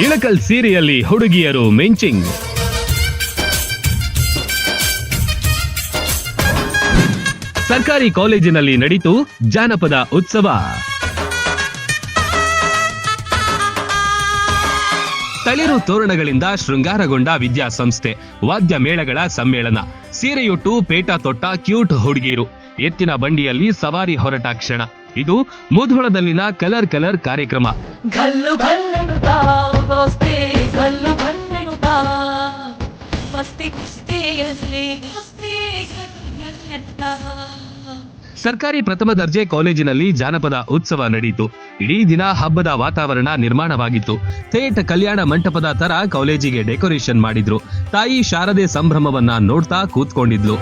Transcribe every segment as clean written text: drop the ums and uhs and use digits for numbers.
ಇಳಕಲ್ ಸೀರೆಯಲ್ಲಿ ಹುಡುಗಿಯರು ಮಿಂಚಿಂಗ್. ಸರ್ಕಾರಿ ಕಾಲೇಜಿನಲ್ಲಿ ನಡೆಯಿತು ಜಾನಪದ ಉತ್ಸವ. ತಳಿರು ತೋರಣಗಳಿಂದ ಶೃಂಗಾರಗೊಂಡ ವಿದ್ಯಾಸಂಸ್ಥೆ, ವಾದ್ಯ ಮೇಳಗಳ ಸಮ್ಮೇಳನ, ಸೀರೆಯುಟ್ಟು ಪೇಟ ತೊಟ್ಟ ಕ್ಯೂಟ್ ಹುಡುಗಿಯರು, ಎತ್ತಿನ ಬಂಡಿಯಲ್ಲಿ ಸವಾರಿ ಹೊರಟ ಕ್ಷಣ. ಇದು ಮುಧೋಳದಲ್ಲಿನ ಕಲರ್ ಕಾರ್ಯಕ್ರಮ. ಸರ್ಕಾರಿ ಪ್ರಥಮ ದರ್ಜೆ ಕಾಲೇಜಿನಲ್ಲಿ ಜಾನಪದ ಉತ್ಸವ ನಡೆಯಿತು. ಇಡೀ ದಿನ ಹಬ್ಬದ ವಾತಾವರಣ ನಿರ್ಮಾಣವಾಗಿತ್ತು. ಥೇಟ್ ಕಲ್ಯಾಣ ಮಂಟಪದ ತರ ಕಾಲೇಜಿಗೆ ಡೆಕೋರೇಷನ್ ಮಾಡಿದ್ರು. ತಾಯಿ ಶಾರದೆ ಸಂಭ್ರಮವನ್ನ ನೋಡ್ತಾ ಕೂತ್ಕೊಂಡಿದ್ಲು.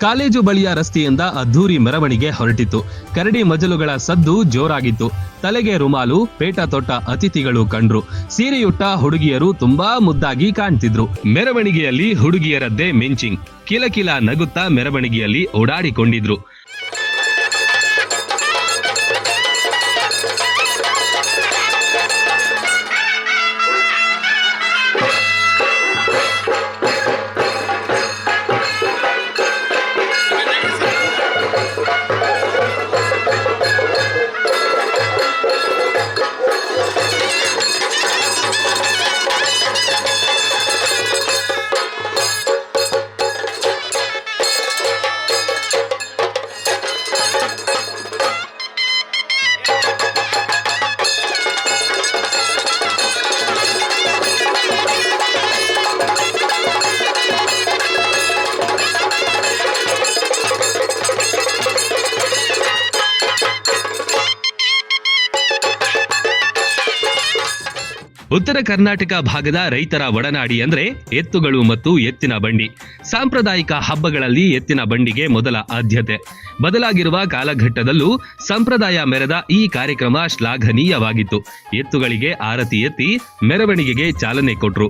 ಕಾಲೇಜು ಬಳಿಯ ರಸ್ತೆಯಿಂದ ಅದ್ಧೂರಿ ಮೆರವಣಿಗೆ ಹೊರಟಿತ್ತು. ಕರಡಿ ಮಜಲುಗಳ ಸದ್ದು ಜೋರಾಗಿತ್ತು. ತಲೆಗೆ ರುಮಾಲು, ಪೇಟ ತೊಟ್ಟ ಅತಿಥಿಗಳು ಕಂಡ್ರು. ಸೀರೆಯುಟ್ಟ ಹುಡುಗಿಯರು ತುಂಬಾ ಮುದ್ದಾಗಿ ಕಾಣ್ತಿದ್ರು. ಮೆರವಣಿಗೆಯಲ್ಲಿ ಹುಡುಗಿಯರದ್ದೇ ಮಿಂಚಿಂಗ್. ಕಿಲಕಿಲ ನಗುತ್ತಾ ಮೆರವಣಿಗೆಯಲ್ಲಿ ಓಡಾಡಿಕೊಂಡಿದ್ರು. ಉತ್ತರ ಕರ್ನಾಟಕ ಭಾಗದ ರೈತರ ಒಡನಾಡಿ ಅಂದ್ರೆ ಎತ್ತುಗಳು ಮತ್ತು ಎತ್ತಿನ ಬಂಡಿ. ಸಾಂಪ್ರದಾಯಿಕ ಹಬ್ಬಗಳಲ್ಲಿ ಎತ್ತಿನ ಬಂಡಿಗೆ ಮೊದಲ ಆದ್ಯತೆ. ಬದಲಾಗಿರುವ ಕಾಲಘಟ್ಟದಲ್ಲೂ ಸಂಪ್ರದಾಯ ಮೆರೆದ ಈ ಕಾರ್ಯಕ್ರಮ ಶ್ಲಾಘನೀಯವಾಗಿತ್ತು. ಎತ್ತುಗಳಿಗೆ ಆರತಿ ಎತ್ತಿ ಮೆರವಣಿಗೆಗೆ ಚಾಲನೆ ಕೊಟ್ರು.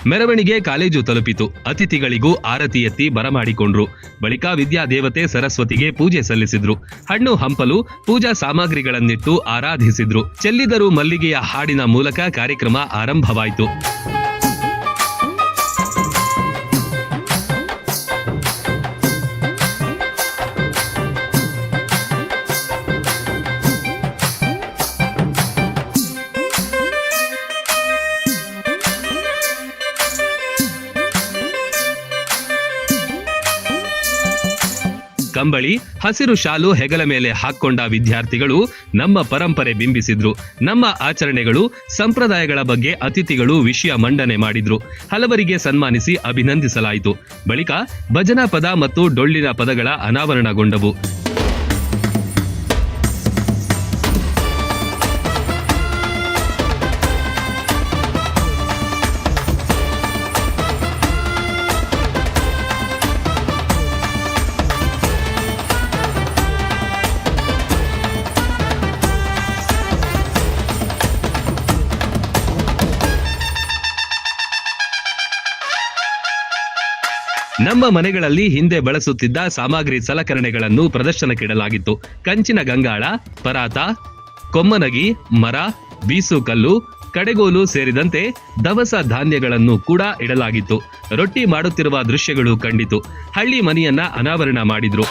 ಮೆರವಣಿಗೆ ಕಾಲೇಜು ತಲುಪಿತು. ಅತಿಥಿಗಳಿಗೂ ಆರತಿ ಎತ್ತಿ ಬರಮಾಡಿಕೊಂಡ್ರು. ಬಳಿಕ ವಿದ್ಯಾದೇವತೆ ಸರಸ್ವತಿಗೆ ಪೂಜೆ ಸಲ್ಲಿಸಿದ್ರು. ಹಣ್ಣು ಹಂಪಲು, ಪೂಜಾ ಸಾಮಗ್ರಿಗಳನ್ನಿಟ್ಟು ಆರಾಧಿಸಿದ್ರು. ಚೆಲ್ಲಿದರು ಮಲ್ಲಿಗೆಯ ಹಾಡಿನ ಮೂಲಕ ಕಾರ್ಯಕ್ರಮ ಆರಂಭವಾಯಿತು. ಕಂಬಳಿ, ಹಸಿರು ಶಾಲು ಹೆಗಲ ಮೇಲೆ ಹಾಕೊಂಡ ವಿದ್ಯಾರ್ಥಿಗಳು ನಮ್ಮ ಪರಂಪರೆ ಬಿಂಬಿಸಿದ್ರು. ನಮ್ಮ ಆಚರಣೆಗಳು, ಸಂಪ್ರದಾಯಗಳ ಬಗ್ಗೆ ಅತಿಥಿಗಳು ವಿಷಯ ಮಂಡನೆ ಮಾಡಿದ್ರು. ಹಲವರಿಗೆ ಸನ್ಮಾನಿಸಿ ಅಭಿನಂದಿಸಲಾಯಿತು. ಬಳಿಕ ಭಜನಾ ಪದ ಮತ್ತು ಡೊಳ್ಳಿನ ಪದಗಳ ಅನಾವರಣಗೊಂಡವು. ನಮ್ಮ ಮನೆಗಳಲ್ಲಿ ಹಿಂದೆ ಬಳಸುತ್ತಿದ್ದ ಸಾಮಗ್ರಿ ಸಲಕರಣೆಗಳನ್ನು ಪ್ರದರ್ಶನಕ್ಕಿಡಲಾಗಿತ್ತು. ಕಂಚಿನ ಗಂಗಾಳ, ಪರಾತ, ಕೊಮ್ಮನಗಿ, ಮರ, ಬೀಸುಕಲ್ಲು, ಕಡೆಗೋಲು ಸೇರಿದಂತೆ ದವಸ ಧಾನ್ಯಗಳನ್ನು ಕೂಡ ಇಡಲಾಗಿತ್ತು. ರೊಟ್ಟಿ ಮಾಡುತ್ತಿರುವ ದೃಶ್ಯಗಳು ಕಂಡಿತು. ಹಳ್ಳಿ ಮನೆಯನ್ನ ಅನಾವರಣ ಮಾಡಿದ್ರು.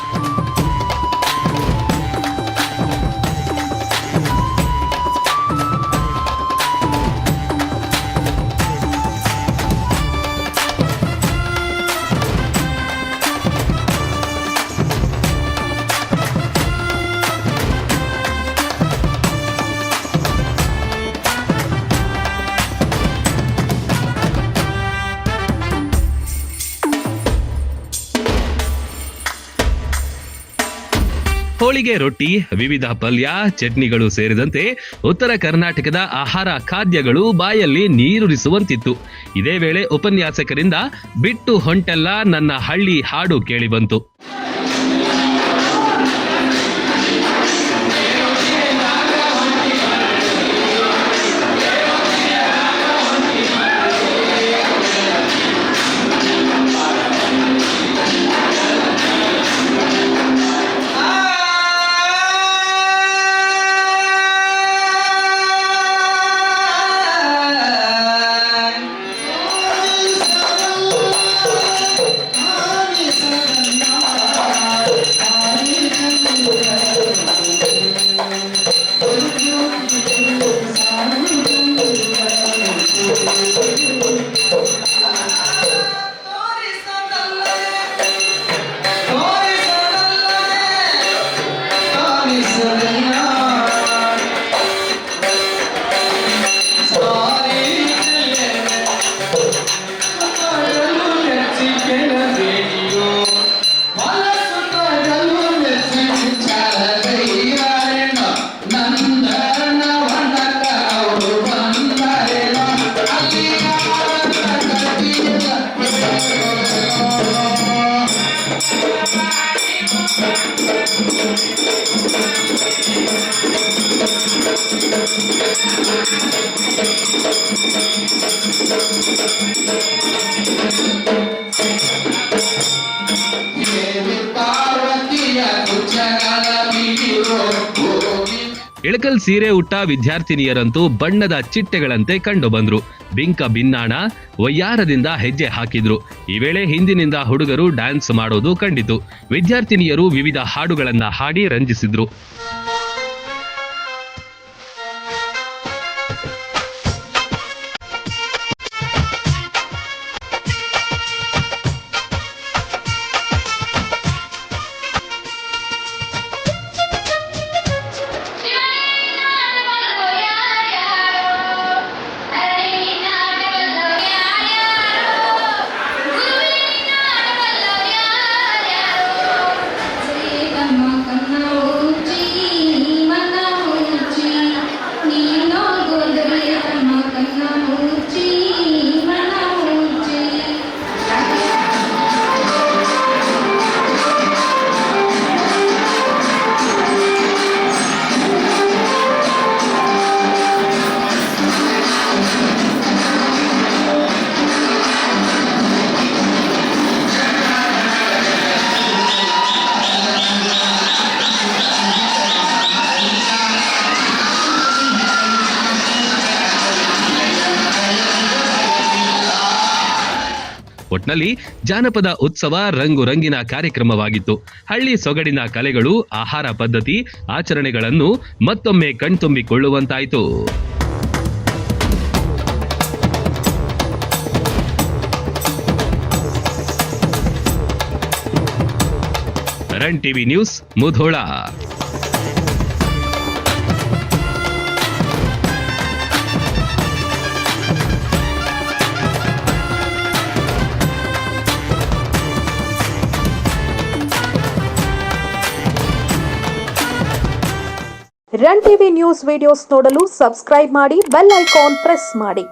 ಹೋಳಿಗೆ, ರೊಟ್ಟಿ, ವಿವಿಧ ಪಲ್ಯ, ಚಟ್ನಿಗಳು ಸೇರಿದಂತೆ ಉತ್ತರ ಕರ್ನಾಟಕದ ಆಹಾರ ಖಾದ್ಯಗಳು ಬಾಯಲ್ಲಿ ನೀರೂರಿಸುವಂತಿತ್ತು. ಇದೇ ವೇಳೆ ಉಪನ್ಯಾಸಕರಿಂದ ಬಿಟ್ಟು ಹೊಂಟೆಲ್ಲ ನನ್ನ ಹಳ್ಳಿ ಹಾಡು ಕೇಳಿಬಂತು. ಇಳಕಲ್ ಸೀರೆ ಉಟ್ಟ ವಿದ್ಯಾರ್ಥಿನಿಯರಂತೂ ಬಣ್ಣದ ಚಿಟ್ಟೆಗಳಂತೆ ಕಂಡು ಬಂದ್ರು. ಬಿಂಕ ಬಿನ್ನಾಣ ವಯ್ಯಾರದಿಂದ ಹೆಜ್ಜೆ ಹಾಕಿದ್ರು. ಈ ವೇಳೆ ಹಿಂದಿನಿಂದ ಹುಡುಗರು ಡ್ಯಾನ್ಸ್ ಮಾಡೋದು ಕಂಡಿತು. ವಿದ್ಯಾರ್ಥಿನಿಯರು ವಿವಿಧ ಹಾಡುಗಳನ್ನ ಹಾಡಿ ರಂಜಿಸಿದ್ರು. ಒಟ್ನಲ್ಲಿ ಜಾನಪದ ಉತ್ಸವ ರಂಗು ರಂಗಿನ ಕಾರ್ಯಕ್ರಮವಾಗಿತ್ತು. ಹಳ್ಳಿ ಸೊಗಡಿನ ಕಲೆಗಳು, ಆಹಾರ ಪದ್ಧತಿ, ಆಚರಣೆಗಳನ್ನು ಮತ್ತೊಮ್ಮೆ ಕಣ್ತುಂಬಿಕೊಳ್ಳುವಂತಾಯಿತು. Run TV news, Mudhol. Run TV news videos ನೋಡಲು ಸಬ್ಸ್ಕ್ರೈಬ್ ಮಾಡಿ, ಬೆಲ್ ಐಕಾನ್ ಪ್ರೆಸ್ ಮಾಡಿ.